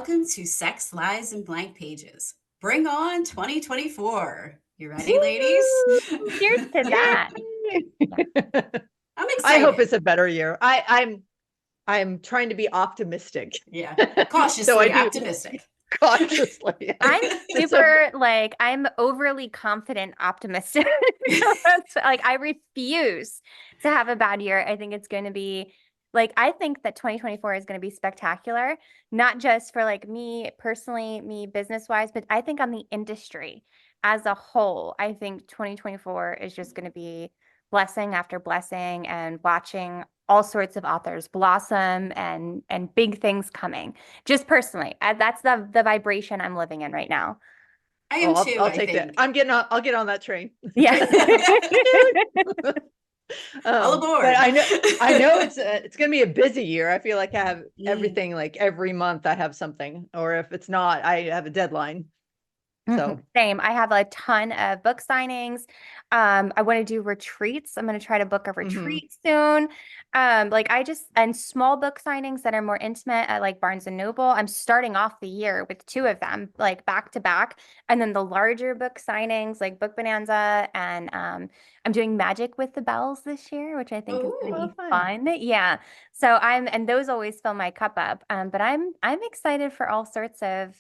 welcome to Sex, Lies, and Blank Pages. Bring on 2024. You ready, ladies? Woo! Cheers to that. Yay! I'm I hope excited. it's a better year. I'm trying to be optimistic. Yeah, So I cautiously do optimistic. cautiously. I'm So super I'm overly confident optimistic. Like I refuse to have a bad year. I think it's going to be I think that 2024 is going to be spectacular, not just for like me personally, me business wise, but I think on the industry as a whole. I think 2024 is just going to be blessing after blessing and watching all sorts of authors blossom and big things coming. Just personally, that's the vibration I'm living in right now. I am too, I'll I take that. think. I'll get on that train. Yeah. All aboard. But I know it's going to be a busy year. I feel like I have everything, like every month I have something, or if it's not, I have a deadline. So Same. I have a ton of book signings. I want to do retreats. I'm going to try to book a retreat soon. And small book signings that are more intimate at like Barnes and Noble. I'm starting off the year with two of them, like back to back. And then the larger book signings like Book Bonanza and I'm doing Magic with the Bells this year, which I think is going to be fun. Yeah. And those always fill my cup up. But I'm excited for all sorts of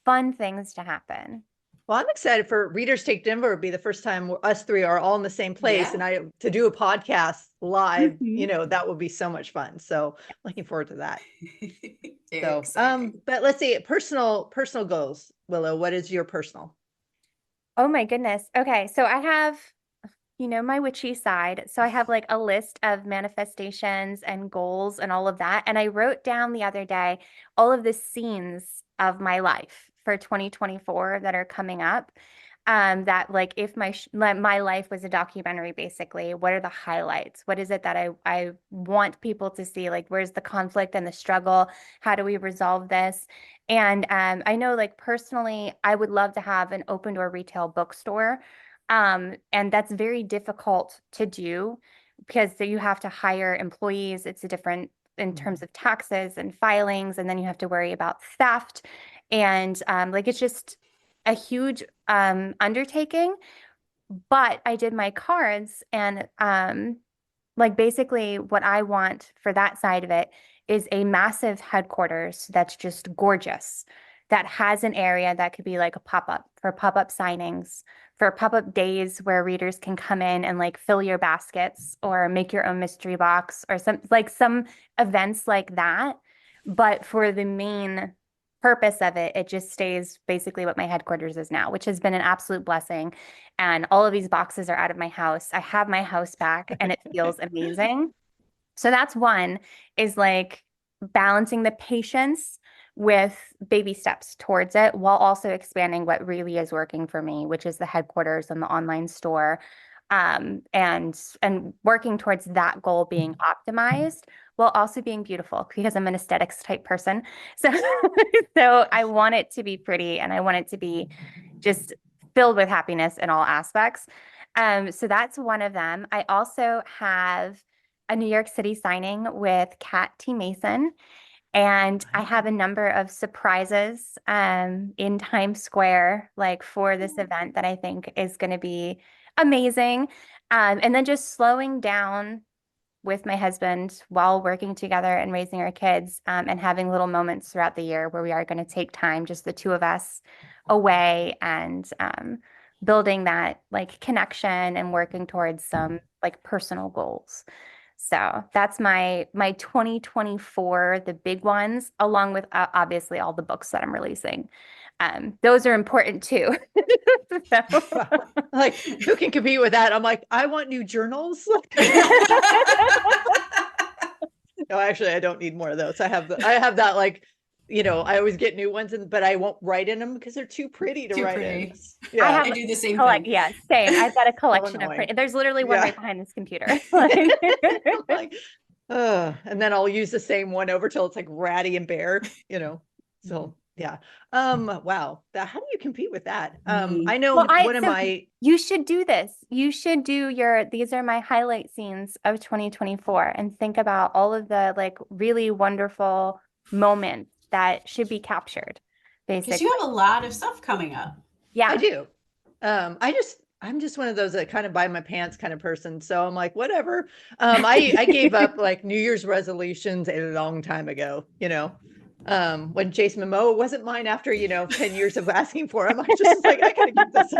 fun things to happen. Well, I'm excited for Readers Take Denver. It'll be the first time us three are all in the same place, and to do a podcast live. That would be so much fun. So looking forward to that. Very exciting. But let's see, personal goals. Willow, what is your personal? Oh my goodness. Okay, so I have, my witchy side. So I have like a list of manifestations and goals and all of that. And I wrote down the other day all of the scenes of my life for 2024 that are coming up. That like if my life was a documentary, basically, what are the highlights? What is it that I want people to see? Like, where's the conflict and the struggle? How do we resolve this? And I know, like personally, I would love to have an open door retail bookstore. And that's very difficult to do because you have to hire employees. It's a different in terms of taxes and filings, and then you have to worry about theft. And it's just a huge undertaking. But I did my cards and basically what I want for that side of it is a massive headquarters that's just gorgeous, that has an area that could be like a pop-up for pop-up signings, for pop-up days where readers can come in and like fill your baskets or make your own mystery box or some events like that. But for the main purpose of it, it just stays basically what my headquarters is now, which has been an absolute blessing. And all of these boxes are out of my house. I have my house back and it feels amazing. So that's one, is like balancing the patience with baby steps towards it while also expanding what really is working for me, which is the headquarters and the online store. And working towards that goal being optimized while also being beautiful because I'm an aesthetics type person. So so I want it to be pretty and I want it to be just filled with happiness in all aspects. So that's one of them. I also have a New York City signing with Kat T. Mason. And I have a number of surprises in Times Square, like for this event that I think is going to be amazing. And then just slowing down with my husband while working together and raising our kids and having little moments throughout the year where we are going to take time, just the two of us away and building that like connection and working towards some like personal goals. So that's my 2024, the big ones, along with obviously all the books that I'm releasing. Those are important too. So. Like, who can compete with that? I'm like, I want new journals. No, actually, I don't need more of those. I have that like, I always get new ones, but I won't write in them because they're too pretty to write in. Yeah, I do the same thing. Yeah, same. I've got a collection of print. There's literally one right behind this computer. And then I'll use the same one over till it's like ratty and bare, So yeah. Wow. How do you compete with that? I know you should do this. You should do these are my highlight scenes of 2024 and think about all of the like really wonderful moments that should be captured, Because basically. you have a lot of stuff coming up. Yeah. I do. I'm just one of those that kind of buy my pants kind of person. So I'm like, whatever. I gave up like New Year's resolutions a long time ago, when Jason Momoa wasn't mine after, 10 years of asking for him. I just was like, I gotta keep this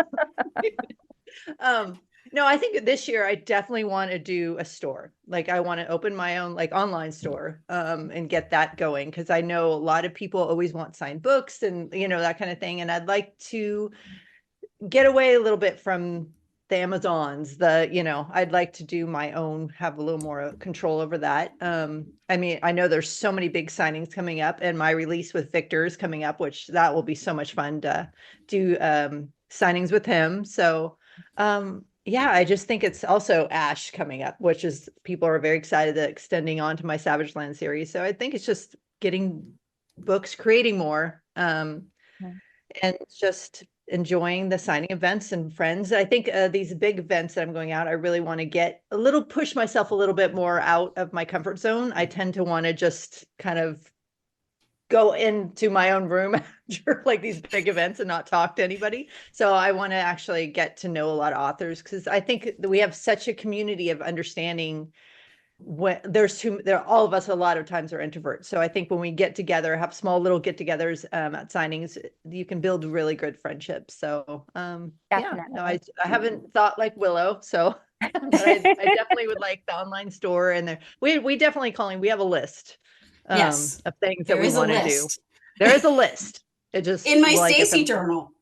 up. No, I think this year I definitely want to do a store. Like I want to open my own like online store, and get that going. Cause I know a lot of people always want signed books and, that kind of thing. And I'd like to get away a little bit from the Amazons, I'd like to do my own, have a little more control over that. I mean, I know there's so many big signings coming up, and my release with Victor is coming up, which that will be so much fun to do signings with him. So yeah, I just think it's also Ash coming up, which is people are very excited that extending on to my Savage Land series. So I think it's just getting books, creating more, and just enjoying the signing events and friends. I think these big events that I'm going out, I really want to push myself a little bit more out of my comfort zone. I tend to want to just kind of go into my own room after like these big events and not talk to anybody. So I want to actually get to know a lot of authors, because I think that we have such a community of understanding. When all of us a lot of times are introverts. So I think when we get together, have small little get-togethers at signings, you can build really good friendships. So yeah, no, I haven't thought like Willow. So but I definitely would like the online store, and we definitely, Colleen, we have a list Yes, of things that we is a want to do. list. There is a list. It just In my like Stacy journal.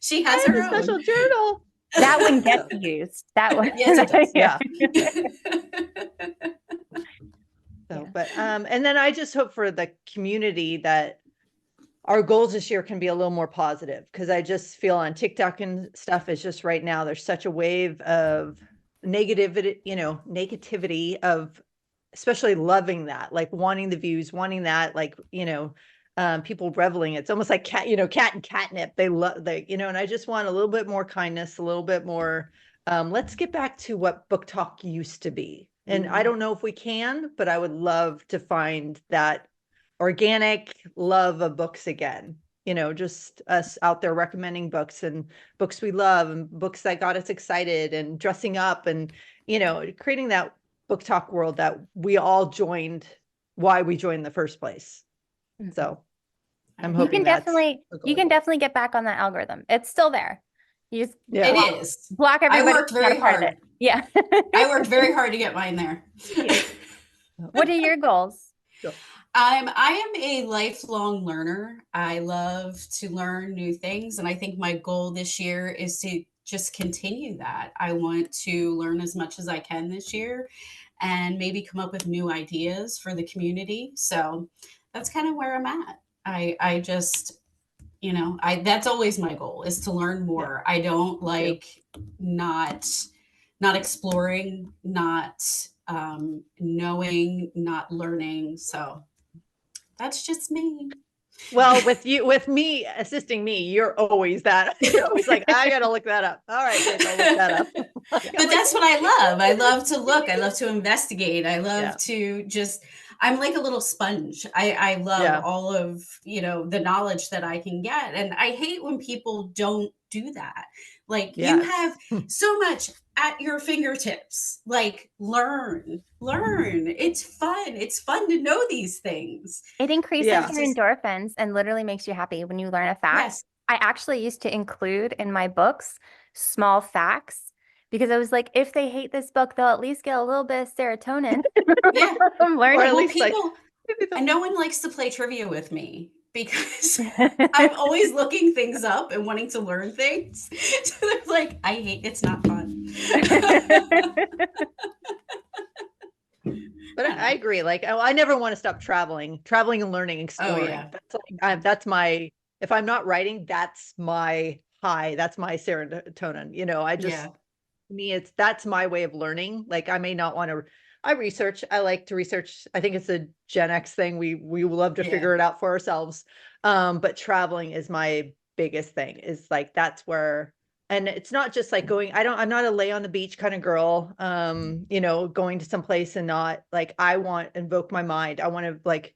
She has I have her a special own. journal. That one gets used. That one. Yes, it does. Yeah. Yeah. But and then I just hope for the community that our goals this year can be a little more positive, because I just feel on TikTok and stuff is just right now there's such a wave of negativity of, especially loving that, like wanting the views, wanting that, like, people reveling. It's almost like cat and catnip. They love and I just want a little bit more kindness, a little bit more. Let's get back to what book talk used to be. And I don't know if we can, but I would love to find that organic love of books again. Just us out there recommending books and books we love and books that got us excited and dressing up and, creating that book talk world that we all joined, why we joined in the first place. So I'm hoping you can definitely get back on that algorithm. It's still there. You just It is. block everybody. I worked very hard. Yeah. I worked very hard to get mine there. What are your goals? I am a lifelong learner. I love to learn new things. And I think my goal this year is to just continue that. I want to learn as much as I can this year and maybe come up with new ideas for the community. So that's kind of where I'm at. I just, that's always my goal, is to learn more. I don't like not exploring, not knowing, not learning. So that's just me. Well, with me assisting me, you're always that. You're always like, I gotta look that up. All right, I'll look that up. But that's what I love. I love to look. I love to investigate. I love to just. I'm like a little sponge. I love all of the knowledge that I can get, and I hate when people don't do that. Like you have so much at your fingertips. Like learn. It's fun. It's fun to know these things. It increases your endorphins and literally makes you happy when you learn a fact. Yes. I actually used to include in my books small facts, because I was like, if they hate this book, they'll at least get a little bit of serotonin from learning. Or at least and no one likes to play trivia with me, because I'm always looking things up and wanting to learn things. So they're like, it's not fun. But I agree. Like, I never want to stop traveling and learning, exploring. Oh, yeah. That's my, if I'm not writing, that's my high. That's my serotonin. To me, that's my way of learning. Like, I may not want to, I like to research. I think it's a Gen X thing. We love to figure it out for ourselves. But traveling is my biggest thing, is like, that's where and it's not just like going, I'm not a lay on the beach kind of girl. You know, going to some place and not like, I want to invoke my mind. I want to like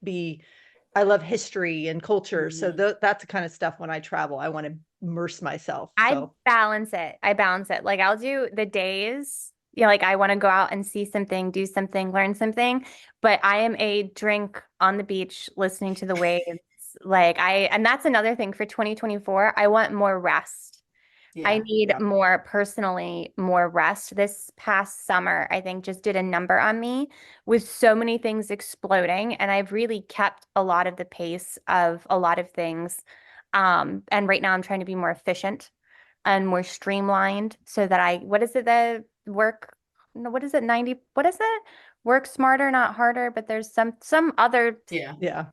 I love history and culture. So that's the kind of stuff when I travel, I want to immerse myself. I balance it. Like I'll do the days, like I want to go out and see something, do something, learn something, but I am a drink on the beach, listening to the waves. And that's another thing for 2024. I want more rest. I need more rest. This past summer, I think just did a number on me with so many things exploding. And I've really kept a lot of the pace of a lot of things. And right now I'm trying to be more efficient and more streamlined so that what is it? 90, what is it? Work smarter, not harder, but there's some other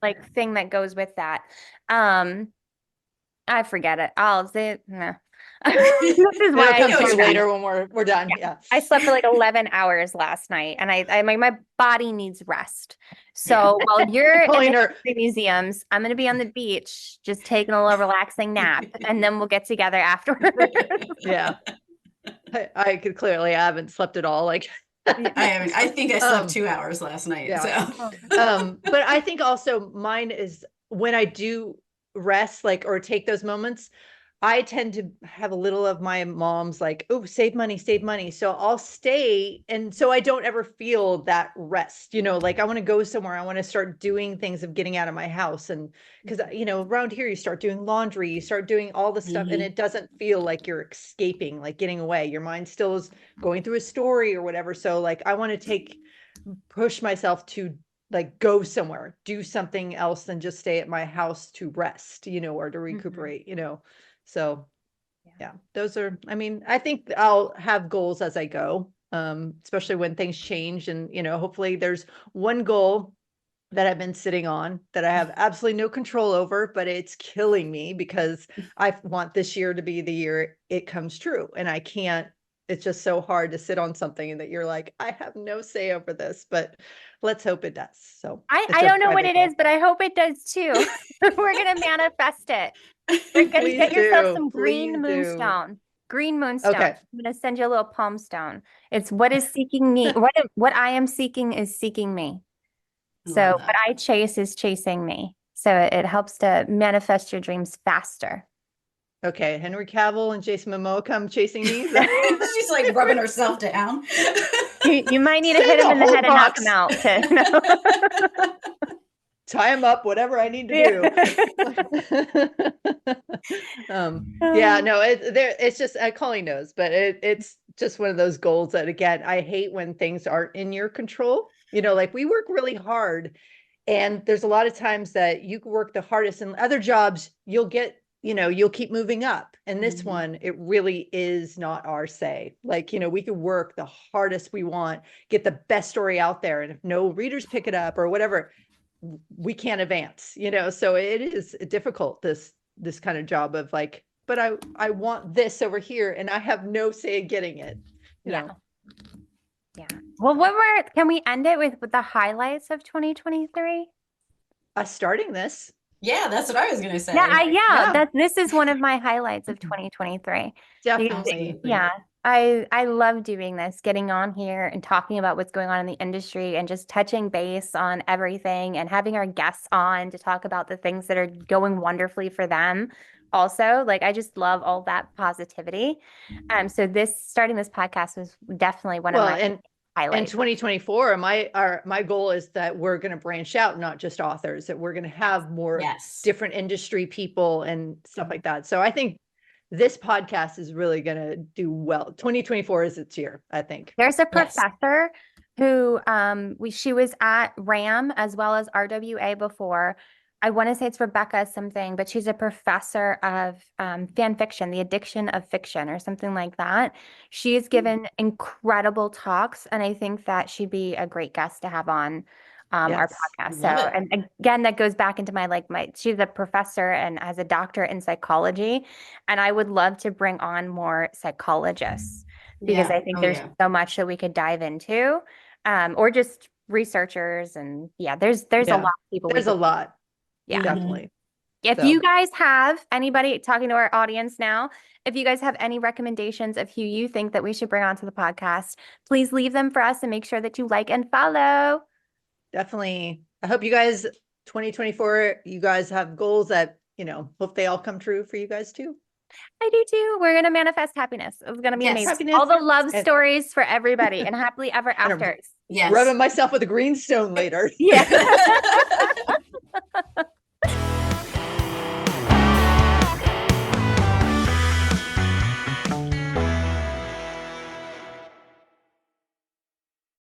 like thing that goes with that. I forget it. I'll say no. This is why it'll come to you later when we're done. Yeah. I slept for like 11 hours last night, and my body needs rest. So while you're in the museums, I'm going to be on the beach, just taking a little relaxing nap, and then we'll get together afterwards. Yeah. I haven't slept at all. Like I haven't. I think I slept 2 hours last night. Yeah. So. But I think also mine is when I do rest, like, or take those moments, I tend to have a little of my mom's like, oh, save money. So I'll stay. And so I don't ever feel that rest, you know, like I want to go somewhere. I want to start doing things of getting out of my house. And because, you know, around here, you start doing laundry, you start doing all the stuff and it doesn't feel like you're escaping, like getting away. Your mind still is going through a story or whatever. So like, I want to push myself to like go somewhere, do something else than just stay at my house to rest, you know, or to recuperate, you know. So yeah, those are, I mean, I think I'll have goals as I go, especially when things change. And, you know, hopefully there's one goal that I've been sitting on that I have absolutely no control over, but it's killing me because I want this year to be the year it comes true. And I can't, it's just so hard to sit on something and that you're like, I have no say over this, but let's hope it does. So I don't know what it is, but I hope it does too. We're going to manifest it. You're going to get yourself some green moonstone. Green moonstone. Okay. I'm going to send you a little palm stone. It's what is seeking me. What I am seeking is seeking me. So what I chase is chasing me. So it helps to manifest your dreams faster. Okay, Henry Cavill and Jason Momoa come chasing me. She's like rubbing herself down. You might need to hit him in the head and knock him out. Tie him up, whatever I need to do. Yeah, no, it's just Colleen knows, but it's just one of those goals that, again, I hate when things aren't in your control. You know, like we work really hard, and there's a lot of times that you can work the hardest, and other jobs you'll get. You know, you'll keep moving up. And this one, it really is not our say. Like, you know, we could work the hardest we want, get the best story out there. And if no readers pick it up or whatever, we can't advance, you know? So it is difficult, this kind of job of like, but I want this over here and I have no say in getting it. You know? Yeah. Well, can we end it with the highlights of 2023? Starting this. Yeah, that's what I was going to say. This is one of my highlights of 2023. Definitely. I love doing this, getting on here and talking about what's going on in the industry and just touching base on everything and having our guests on to talk about the things that are going wonderfully for them. Also, like I just love all that positivity. So starting this podcast was definitely one of my highlights. In 2024, my goal is that we're going to branch out, not just authors, that we're going to have more different industry people and stuff like that. So I think this podcast is really going to do well. 2024 is its year, I think. There's a professor who she was at RAM as well as RWA before. I want to say it's Rebecca something, but she's a professor of fan fiction, the addiction of fiction or something like that. She has given incredible talks, and I think that she'd be a great guest to have on our podcast. So, and again, that goes back into she's a professor and has a doctorate in psychology, and I would love to bring on more psychologists because I think there's so much that we could dive into, or just researchers, and there's a lot of people. There's a lot. Yeah, definitely. If So. you guys have anybody talking to our audience now, if you guys have any recommendations of who you think that we should bring onto the podcast, please leave them for us and make sure that you like and follow. Definitely. I hope you guys, 2024, you guys have goals that, hope they all come true for you guys too. I do too. We're going to manifest happiness. It's going to be Yes. amazing. Happiness. All the love And- stories for everybody and happily ever And after. Yes. Rubbing myself with a greenstone later. Yeah.